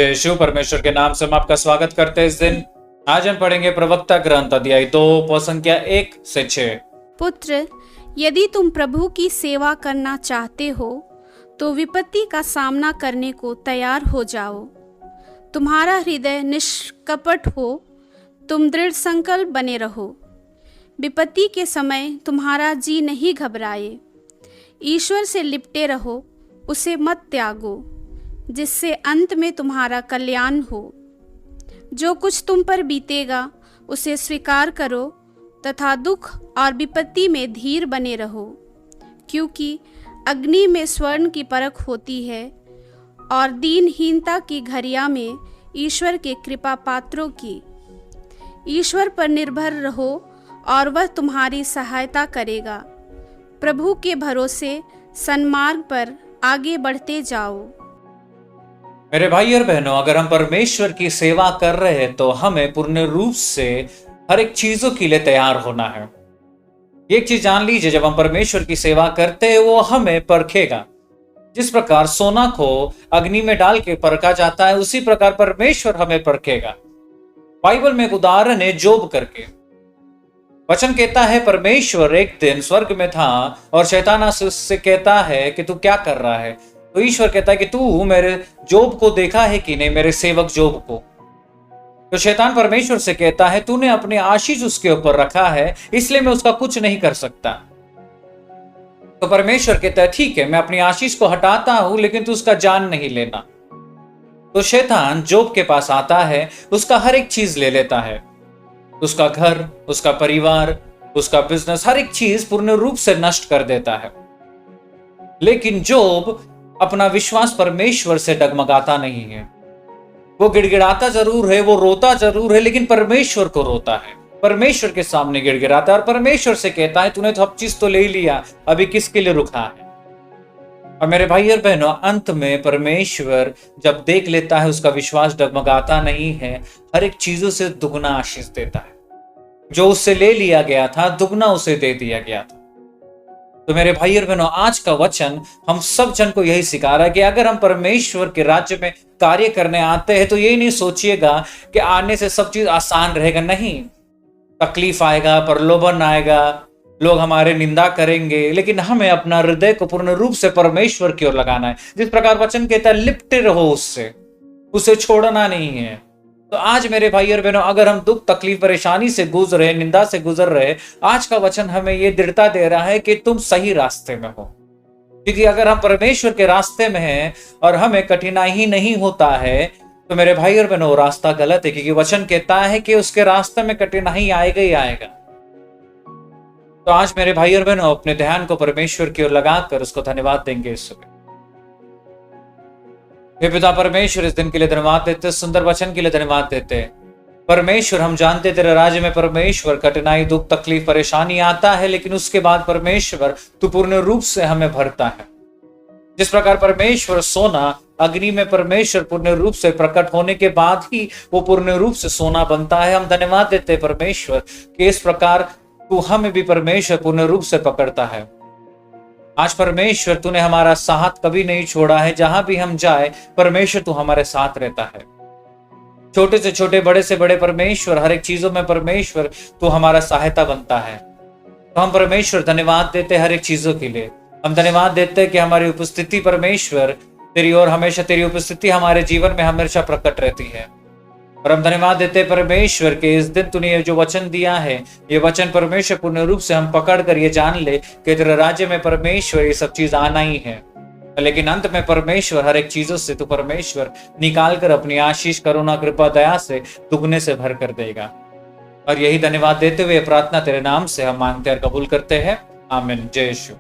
जय शिव। परमेश्वर के नाम से हम आपका स्वागत करते हैं इस दिन। आज हम पढ़ेंगे प्रवक्ता ग्रंथ अध्याय 2 पद संख्या 1 से 6। पुत्र, यदि तुम प्रभु की सेवा करना चाहते हो तो विपत्ति का सामना करने को तैयार हो जाओ। तुम्हारा हृदय निष्कपट हो, तुम दृढ़ संकल्प बने रहो। विपत्ति के समय तुम्हारा जी नहीं घबराए। ईश्वर से लिपटे रहो, उसे मत त्यागो, जिससे अंत में तुम्हारा कल्याण हो। जो कुछ तुम पर बीतेगा उसे स्वीकार करो तथा दुख और विपत्ति में धीर बने रहो, क्योंकि अग्नि में स्वर्ण की परख होती है और दीनहीनता की घड़िया में ईश्वर के कृपा पात्रों की। ईश्वर पर निर्भर रहो और वह तुम्हारी सहायता करेगा। प्रभु के भरोसे सन्मार्ग पर आगे बढ़ते जाओ। मेरे भाई और बहनों, अगर हम परमेश्वर की सेवा कर रहे हैं तो हमें पूर्ण रूप से हर एक चीजों के लिए तैयार होना है। एक चीज जान लीजिए, जब हम परमेश्वर की सेवा करते हैं वो हमें परखेगा। जिस प्रकार सोना को अग्नि में डाल के परखा जाता है, उसी प्रकार परमेश्वर हमें परखेगा। बाइबल में एक उदाहरण है जोब करके। वचन कहता है परमेश्वर एक दिन स्वर्ग में था और शैतान उससे कहता है कि तू क्या कर रहा है। तो ईश्वर कहता है कि तू मेरे जोब को देखा है कि नहीं, मेरे सेवक जोब को। तो शैतान परमेश्वर से कहता है तूने अपने आशीष उसके ऊपर रखा है, इसलिए मैं उसका कुछ नहीं कर सकता। तो परमेश्वर कहता है ठीक है, मैं अपनी आशीष को हटाता हूं, लेकिन तू उसका जान नहीं लेना। तो शैतान जोब के पास आता है, उसका हर एक चीज ले लेता है, उसका घर, उसका परिवार, उसका बिजनेस, हर एक चीज पूर्ण रूप से नष्ट कर देता है। लेकिन जोब अपना विश्वास परमेश्वर से डगमगाता नहीं है। वो गिड़गिड़ाता जरूर है, वो रोता जरूर है, लेकिन परमेश्वर को रोता है, परमेश्वर के सामने गिड़गिड़ाता है और परमेश्वर से कहता है तूने तो अब चीज तो ले लिया, अभी किसके लिए रुका है। और मेरे भाई और बहनों, अंत में परमेश्वर जब देख लेता है उसका विश्वास डगमगाता नहीं है, हर एक चीजों से दुगना आशीष देता है। जो उससे ले लिया गया था दुगना उसे दे दिया गया था। तो मेरे भाई और बहनों, आज का वचन हम सब जन को यही सिखा रहा है कि अगर हम परमेश्वर के राज्य में कार्य करने आते हैं तो यही नहीं सोचिएगा कि आने से सब चीज आसान रहेगा। नहीं, तकलीफ आएगा, प्रलोभन आएगा, लोग हमारे निंदा करेंगे, लेकिन हमें अपना हृदय को पूर्ण रूप से परमेश्वर की ओर लगाना है। जिस प्रकार वचन कहता है लिपटे रहो उससे, उसे छोड़ना नहीं है। तो आज मेरे भाई और बहनों, अगर हम दुख, तकलीफ, परेशानी से गुजर रहे, निंदा से गुजर रहे, आज का वचन हमें यह दृढ़ता दे रहा है कि तुम सही रास्ते में हो। क्योंकि अगर हम परमेश्वर के रास्ते में हैं और हमें कठिनाई नहीं होता है तो मेरे भाई और बहनों रास्ता गलत है। क्योंकि वचन कहता है कि उसके रास्ते में कठिनाई आएगा ही आएगा। तो आज मेरे भाई और बहनों अपने ध्यान को परमेश्वर की ओर लगाकर उसको धन्यवाद देंगे इस सुबह। हे पिता परमेश्वर, इस दिन के लिए धन्यवाद देते, सुंदर वचन के लिए धन्यवाद देते। परमेश्वर, हम जानते तेरे राज्य में परमेश्वर कठिनाई, दुख, तकलीफ, परेशानी आता है, लेकिन उसके बाद परमेश्वर तू पूर्ण रूप से हमें भरता है। जिस प्रकार परमेश्वर सोना अग्नि में परमेश्वर पूर्ण रूप से प्रकट होने के बाद ही वो पूर्ण रूप से सोना बनता है, हम धन्यवाद देते परमेश्वर कि इस प्रकार तू हमें भी परमेश्वर पूर्ण रूप से पकड़ता है। आज परमेश्वर तूने हमारा साथ कभी नहीं छोड़ा है। जहां भी हम जाए परमेश्वर तू हमारे साथ रहता है। छोटे से छोटे, बड़े से बड़े परमेश्वर, हर एक चीजों में परमेश्वर तू हमारा सहायता बनता है। तो हम परमेश्वर धन्यवाद देते हर एक चीजों के लिए। हम धन्यवाद देते कि हमारी उपस्थिति परमेश्वर तेरी ओर हमेशा, तेरी उपस्थिति हमारे जीवन में हमेशा प्रकट रहती है। और हम धन्यवाद देते परमेश्वर के इस दिन तूने ये जो वचन दिया है, ये वचन परमेश्वर पूर्ण रूप से हम पकड़ कर ये जान ले कि तेरे राज्य में परमेश्वर ये सब चीज आना ही है। लेकिन अंत में परमेश्वर हर एक चीजों से तू परमेश्वर निकाल कर अपनी आशीष, करुणा, कृपा, दया से दुगने से भर कर देगा। और यही धन्यवाद देते हुए प्रार्थना तेरे नाम से हम मांगते और कबूल करते हैं। आमीन। जय यीशु।